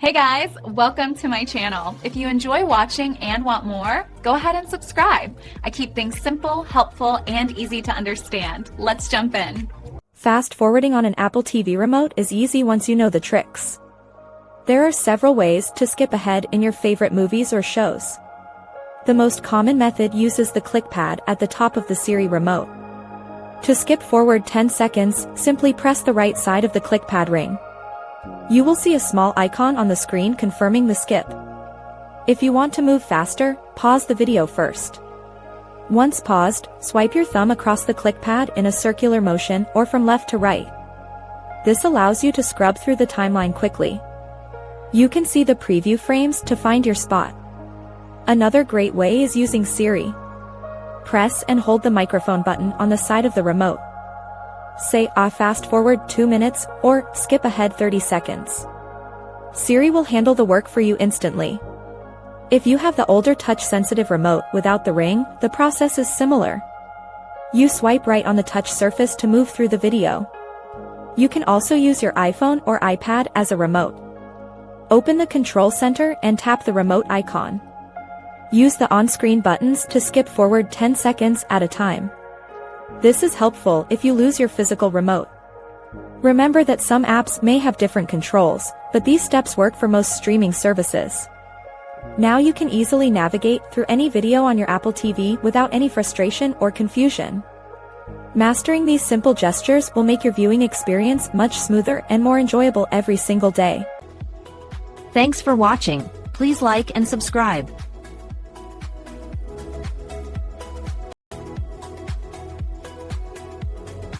Hey guys, welcome to my channel. If you enjoy watching and want more, go ahead and subscribe. I keep things simple, helpful, and easy to understand. Let's jump in. Fast forwarding on an Apple TV remote is easy once you know the tricks. There are several ways to skip ahead in your favorite movies or shows. The most common method uses the click pad at the top of the Siri Remote. To skip forward 10 seconds, simply press the right side of the click pad ring. You will see a small icon on the screen confirming the skip. If you want to move faster, pause the video first. Once paused, swipe your thumb across the click pad in a circular motion or from left to right. This allows you to scrub through the timeline quickly. You can see the preview frames to find your spot. Another great way is using Siri. Press and hold the microphone button on the side of the remote. Say fast forward 2 minutes or skip ahead 30 seconds. Siri will handle the work for you instantly. If you have the older touch-sensitive remote without the ring, the process is similar. You swipe right on the touch surface to move through the video. You can also use your iPhone or iPad as a remote. Open the control center and tap the remote icon. Use the on-screen buttons to skip forward 10 seconds at a time. This is helpful if you lose your physical remote. Remember that some apps may have different controls, but these steps work for most streaming services. Now you can easily navigate through any video on your Apple TV without any frustration or confusion. Mastering these simple gestures will make your viewing experience much smoother and more enjoyable every single day. Thanks for watching. Please like and subscribe.